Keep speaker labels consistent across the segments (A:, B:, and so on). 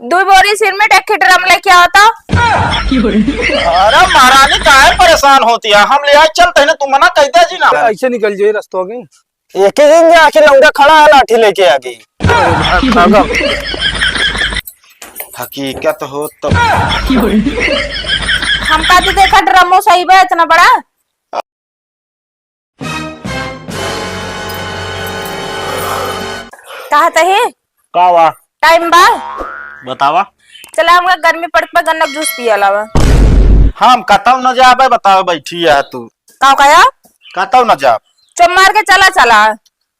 A: दो बोरी सिरमेंट एक ड्रम लेके आता।
B: अरे महारानी काहे परेशान होती है, हम ले आए चलते है ना, तुम मना कहते जी ना।
C: ऐसे निकल जाए रास्तों के।
B: एक ही दिन आके लौंडा खड़ा है लाठी लेके आ गई। हकीकत हो तो
A: हमका तो देखा ड्रमो सही बा इतना बड़ा। कहता है
B: कावा
A: टाइम बा
B: बतावा।
A: चला हमका गर्मी पड़त पे गन्ना जूस पिया लावा।
B: हम कतौ न जाबे, बताओ बैठी है तू
A: का कहा
B: कतौ न जाब।
A: चुप मार के चला चला।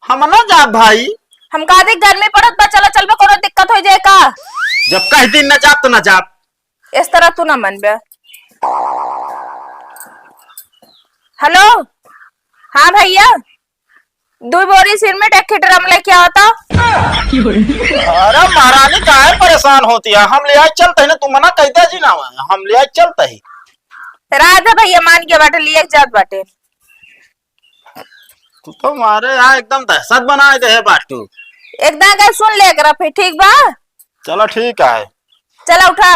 B: हम न जाब भाई।
A: हम कहा दे गर्मी पड़त बा, चला चल बे, कोनो दिक्कत हो जाए का।
B: जब कह दिन न जाब तो न जाब।
A: इस तरह तू ना मन बे। हेलो हाँ भैया, दो बोरी सिरमेंट एक ड्रम लेके आता।
B: अरे महारानी काहे परेशान होती है, हम ले आए चलते है ना, तुम मना कहते जी ना। हम ले आए चलते ही।
A: राधा भैया मान के बाटे लिए जात बाटे।
B: तू तो मारे यहाँ एकदम दहशत बनाए दे है बाटू।
A: एकदम का सुन ले कर फिर ठीक बा।
B: चलो ठीक है।
A: चला उठा।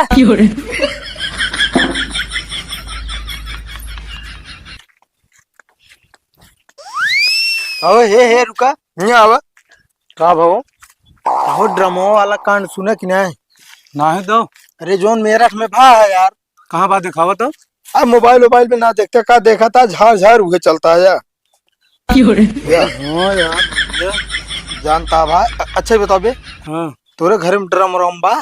C: अबे हे रुका यहाँ आवा।
D: का भाव
C: हो ड्रमो वाला कांड सुना कि नहीं?
D: ना है तो
C: अरे जोन मेरठ में भा है यार।
D: कहाँ बात दिखावा तो
C: अब मोबाइल पे ना देखते का देखा था, झाड़ झाड़ उगे चलता है यार।
D: हाँ यार।
C: जानता भाई। अच्छा बताओ बे,
D: हाँ
C: तोरे घर में ड्रम रम बा?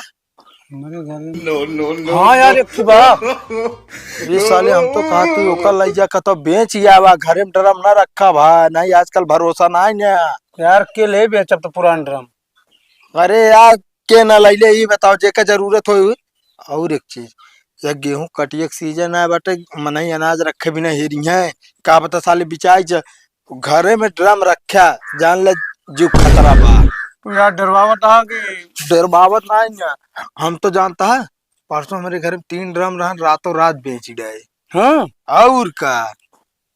D: मेरे घर में हाँ यार एक ठो बा।
C: ये साले हम तो कहा तू ओकर लई जा का तो बेच आवा, घरे में ड्रम ना रखा भाई। नहीं आजकल भरोसा नहीं ना
D: यार के ले बेचब तो पुरान ड्रम।
C: अरे यार के ना लैले ये बताओ जेका जरूरत हो। और एक चीज, या गेहूं कटिए के सीजन है बटे, मनई अनाज रखे बिना हेरी है का बता साले बिचाई घरे में ड्रम रखा, जान ले जो खतरा बा।
D: तो यार डरवावत आ कि
C: डरबावत नहीं ना, हम तो जानता है परसों हमारे घर में 3 ड्रम रहन, रातों रात बेच गए।
D: हाँ
C: और का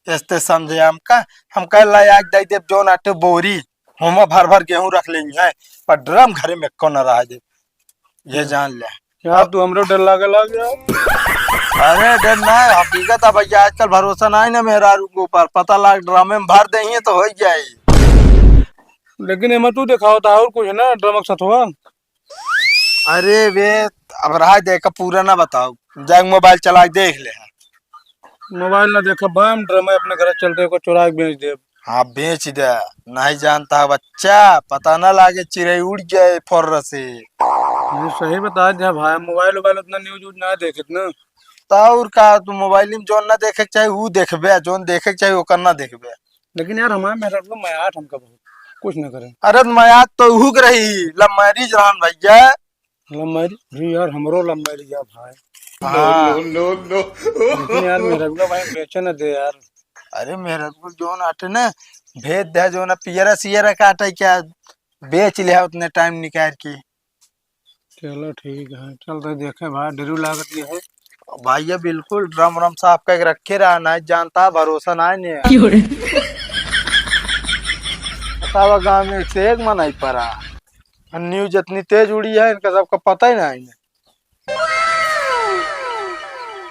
C: ऐसे समझे हम कह ला आज दे दे जोन आटे बोरी हम भर भर गेहूं रख लेंगे है, पर ड्रम घरे में कौन रह दे, ये जान ले।
D: यार तू हमरो डर लागल आ गया।
C: अरे डर नहीं, हकीकत है भैया, आजकल भरोसा नहीं ना मेरा ऊपर, पता लग ड्रम में भर देंगे तो हो जाए।
D: लेकिन एमा तू दिखाओ था और कुछ ना ड्रम के साथ हुआ।
C: अरे वे अब रहा देखा पूरा ना बताओ, जाग मोबाइल चला के देख ले।
D: मोबाइल ना देखा बम ड्रम है अपने घर चलते को चुरा के बेच दे।
C: हाँ बेच दे, नहीं जानता है बच्चा, पता ना लागे चिड़ै उड़ जाए फर से।
D: ये सही बता दिया भाई, मोबाइल उतना न्यूज उज ना देखत ना।
C: और का तू मोबाइल में जोन ना देखे के चाहिए वो देखबे, जोन देखे के चाहिए ओकर ना देखबे।
D: लेकिन यार हमारे मेरा तो मयाठ हमका बहुत कुछ ना करे।
C: अरे मयात तो हुक रही लमरीज रहन भैया।
D: लम्बाई यार हमरो लम्बाई जा भाई।
C: हाँ।
D: लेकिन यार मेरा भी भाई बेचे ना दे यार।
C: अरे मेरे को जोन आटे ना भेज दे, जो ना पियरा सियरा काटे क्या बेच ले उतने टाइम निकाल के।
D: चलो ठीक है, चलते देखे भाई डरू लागत ये है।
C: भैया बिल्कुल ड्रम रम साफ करके रखे रहा, नहीं जानता भरोसा नहीं। बतावा गाँव में से एक मन नहीं पड़ा, न्यूज इतनी तेज उड़ी है इनका सबका पता ही नहीं।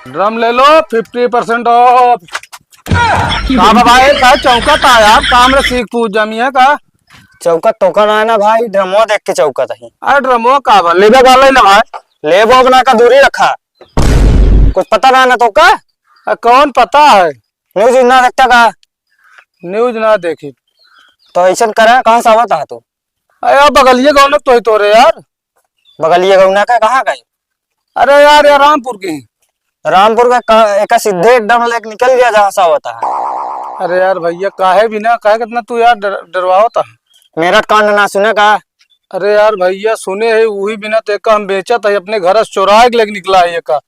D: ड्रम ले लो 50% ऑफ।
C: भाई का चौकत है यार, काम रे सीख पूछ जमी है का
B: चौकत टोकन है ना भाई, ड्रमो देख के चौकत है।
C: अरे ड्रमो का बा लेबे वाला ही ना भाई,
B: लेबो बना का दूरी रखा, कुछ पता ना ना तो का
C: कौन पता है।
B: न्यूज ना देखता का,
C: न्यूज ना देखी
B: तो ऐसा करे कहाँ से आवता है तू?
C: अरे बगलिए गाँव तो ही तोरे यार।
B: बगलिए गौना का कहाँ गई?
C: अरे यार ये रामपुर की।
B: रामपुर का एक सीधे एकदम लेके निकल गया जहाँ से होता है।
C: अरे यार भैया काहे भी ना काहे कितना तू यार डरवाता है।
B: मेरा कान ना सुने का।
C: अरे यार भैया सुने है वही बिना तो एक हम बेचत है अपने घर से चुरा के लेके निकला है का।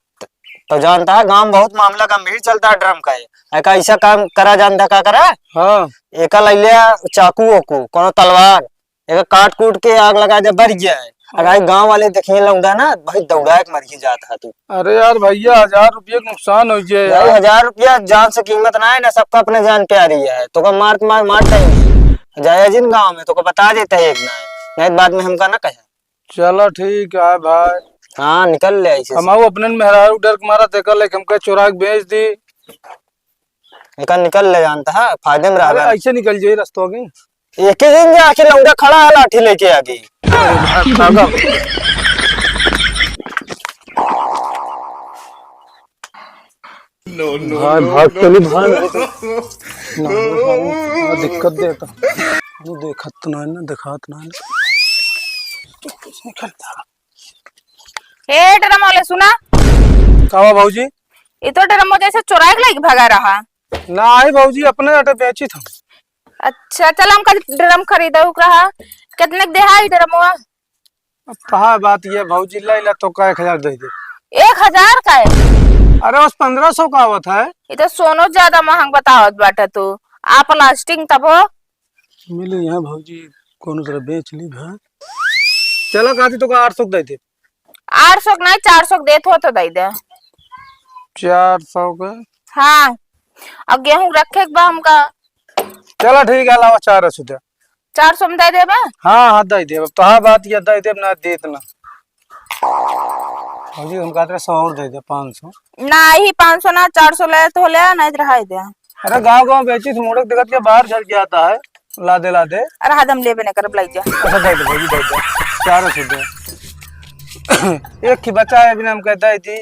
B: तो जानता है गांव बहुत मामला गंभीर चलता है ड्रम का। एक ऐसा काम करा जानता का करा।
C: हाँ
B: एक ले लिया चाकू ओकू कोनो तलवार, एक काट कूट के आग लगा दे बढ़ गया है। अगर गांव वाले देखे लौंडा ना भाई दौड़ा के मर ही जाता है तू।
C: अरे यार भैया 1000 रुपये का नुकसान हो जाए
B: भाई
C: यार।
B: 1000 रुपया जान से कीमत ना है ना, सबका अपने जान प्यारी है। तो मार देंगे जाया जिन गाँव में तो बता देते है एक ना, नहीं बाद में हमका ना कहे।
C: चलो ठीक है भाई।
B: हाँ निकल ले ऐसे
D: हम अपने मेहरारू डर के मारा देखा लेकिन हमके चुरा के बेच दी।
B: निकल ले जानता है फायदे में
D: अरे
B: रहा।
D: ऐसे निकल जाइए रास्तों की।
B: एक ही दिन जाके लौंडा खड़ा है लाठी लेके आगे।
D: भाई भाग चली भाई दिक्कत देता देखत तो ना दिखात ना
A: हे ड्रम वाले सुना,
D: कावा भाऊजी
A: ये तो ड्रम जैसे चुरा के लेके भगा रहा।
D: ना आई भाऊजी अपने आटे बेची था।
A: अच्छा चल हम कल ड्रम खरीदा रहा। कितने दे हाई ड्रम हुआ?
D: अब कहा बात ये भाऊजी ला तो का 1000 दे दे।
A: 1000 का है?
D: अरे बस 1500 का आवत है।
A: ये तो सोनो ज्यादा महंग बतावत बाटा तू। आप प्लास्टिक तब हो
D: मिली यहाँ भाऊजी कौन तरह बेच ली भाई। चलो काती तो का 800 दे दे।
A: 800 नहीं 400 देत हो तो दे दे।
D: 400 का
A: हाँ अब गेहूं रखे बा हमका।
D: चलो ठीक है लावा 400 दे।
A: 400 में दे दे बा।
D: हाँ हाँ दे दे। अब तो हाँ बात ये दे दे ना दे इतना भाऊजी हम कहते 100 और दे दे 500।
A: ना ही 500 ना 400 ले तो ले नहीं रहा दे।
D: अरे गांव बेची तो मोड़क दिखत के बाहर चल जाता है लादे लादे।
A: अरे हदम लेबे न कर लाई जा।
D: अच्छा दे दे भाई दे दे 400 दे। एक ही बचा है बिना हम कहता है जी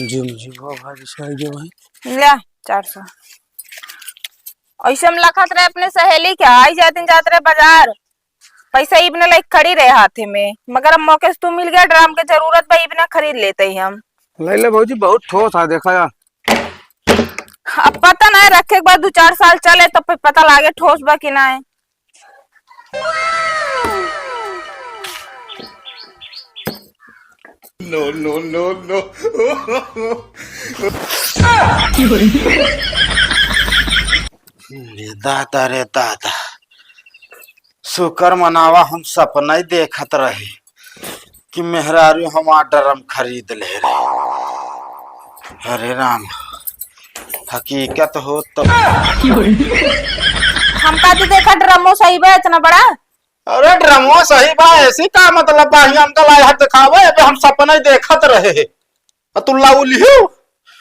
D: जी वो भाई सही जो भाई
A: ले 400। ऐसे में लखत रहे अपने सहेली क्या आई जाते रहे बाजार। पैसा इबने लाइक खड़ी रहे हाथे में, मगर अब मौके से तू मिल गया ड्राम के जरूरत भाई इबने खरीद लेते ही हम।
D: ले ले भाजी बहुत ठोस है देखा यार।
A: अब पता नहीं रखे के बाद 2-4 साल चले तो फिर पता लागे ठोस बा कि ना है।
E: No, no, no, no.
C: दादा रे दादा, शुक्र मनावा हम सपना ही देखत रहे कि मेहरारू हम ड्रम खरीद ले रहे। अरे राम, हकीकत हो तो
A: हम का तो देखा ड्रमो सही बा इतना बड़ा।
C: अरे ड्रमो सही बा ऐसी का मतलब बा हम तो लाया दिखावे अबे हम सपना ही देखत रहे। तू लाऊ लियो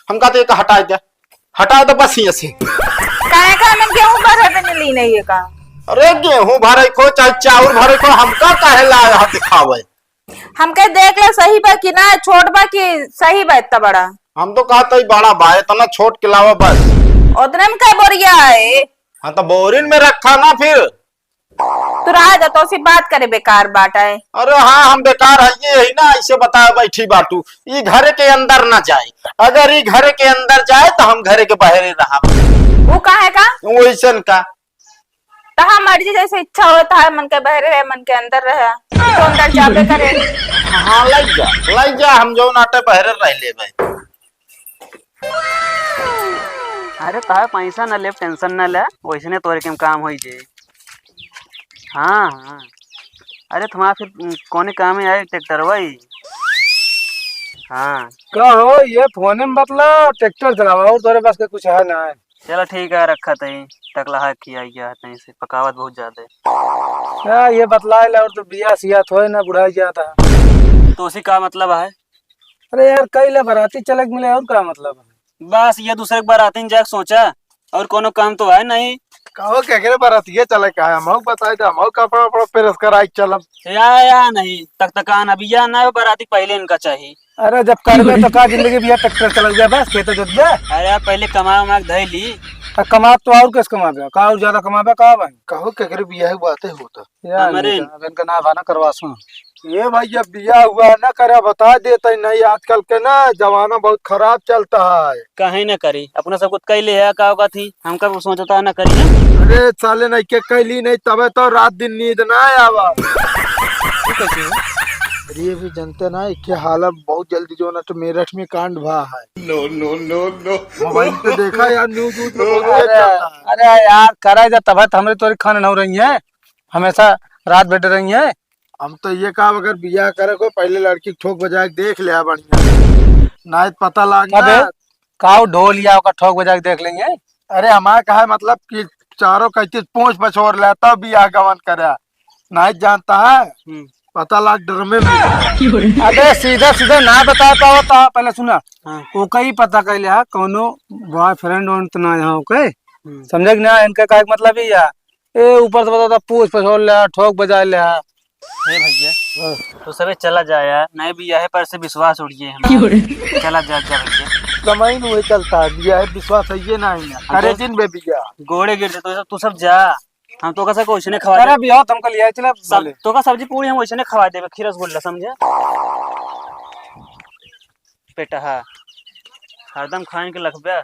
C: हम का तो हटा दे बस ही ऐसे।
A: काहे का हम गेहूं भरे पे नहीं नहीं है का।
C: अरे गेहूं भरे को चाहे चावल भरे को हमका काहे लाया दिखावे।
A: हम कह देख ले सही बा कि ना छोट बा कि सही बा इतना बड़ा।
C: हम तो कहते ही बड़ा बा इतना छोट के लावा बस।
A: उतने में क्या बोरिया है?
C: हाँ तो बोरिन में रखा ना फिर।
A: तू रहा जा तो सी बात करे बेकार बात है।
C: अरे हाँ हम बेकार है ये ही ना ऐसे बताया बैठी बाटू ये घर के अंदर ना जाए। अगर ये घर के अंदर जाए तो हम घर के बाहर ही रहा।
A: वो काहे का?
C: वैसन का
A: तहा मर्जी जैसे इच्छा हो था मन के बाहर रहे मन के अंदर रहे तो अंदर जाबे करे।
C: हाँ लग जा हम जो नाटे बाहर रह ले भाई।
F: अरे ताहे पैसा न ले टेंशन न ले वैसने तोरे के काम होई जे। हाँ हाँ अरे तुम्हारा फिर कौन काम में आए ट्रैक्टर वही। हाँ
D: क्या हो ये फोन में बतला ट्रैक्टर चलावा और तोरे पास के कुछ है ना है।
F: चलो ठीक है रखा तही टकला किया गया नहीं से पकावत बहुत ज्यादा है।
D: क्या ये बतलाए ला और तो बिया सिया थोड़े ना बुढ़ाई जाता।
F: तो उसी का मतलब है।
D: अरे यार कई ले बराती चलक मिले और क्या मतलब है।
F: बस ये दूसरे के बाराती जाके सोचा और कोनो काम तो है नहीं।
C: कहो केकरे बरातिए चले का है हम बताए थे हम कपड़ा पड़ा पेरस कराई चलम
F: या नहीं तक तकान अभी या ना बाराती पहले इनका चाहिए।
D: अरे जब करबे तो का जिंदगी बिया ट्रैक्टर चल जाए बस खेत जोत जाए।
F: अरे यार पहले कमा वमा के धई ली।
D: कमा तो और किस कमाबे का और ज्यादा कमाबे का भाई।
C: कहो केकरे बिया है बातें होता
D: यार
F: हमारे
D: इनका ना भाना करवासो।
C: ये भाई जब बिया हुआ ना करे बता देते नहीं आजकल के ना जमाना बहुत खराब चलता है।
F: कहीं न करी अपना सब कुछ कैले है का थी हम कब सोचता ना करी ना।
C: अरे साले नहीं के कैली नहीं तबे तो रात दिन नींद ना आवा। अरे ये भी जनते ना कि हालत बहुत जल्दी जो ना तो मेरठ में कांड भा है।
E: No, no, no, no.
C: Mobile पे देखा यार न्यूज में बहुत तेज चल रहा है।
D: अरे यार करा जा तब हमारे तोरी खान न हो रही है हमेशा रात बैठे रही है।
C: हम तो ये काम अगर बिया करे को पहले लड़की ठोक बजा के देख लिया बढ़िया ना पता लगा
D: काऊ ढोल या ठोक बजा के देख लेंगे।
C: अरे हमारा कहा मतलब कि चारों कहती पूछ पछोर लेता बिया गवन करे नहीं जानता है पता लाग ड्रमे में।
D: अबे सीधा सीधा ना बता पाओ तो पहले सुना।
F: हाँ।
D: ओका ही पता कर लिया कौनो बॉयफ्रेंड और तो ना यहाँ ओके
F: हम्म।
D: समझे कि ना इनका का मतलब ही या ए ऊपर से बता पूछ पछोड़ लिया ठोक बजा लिया।
F: हे भैया तो सबे चला जाए यार, नहीं भी है पर से विश्वास उड़ गए हमारा। चला जा जा भैया,
C: समय में चलता है दिया है विश्वास है ये नहीं है अरे दिन बे बिया
F: गोड़े गिर जाते तू सब जा, हम तो कैसा कुछ नहीं खवा
D: अरे
F: दे
D: भी आओ तुमको लिया चला
F: सब तो का सब्जी पूरी हम वैसे खवा देबे खीर रसगुल्ला समझे बेटा। हाँ हरदम खाने के लखबे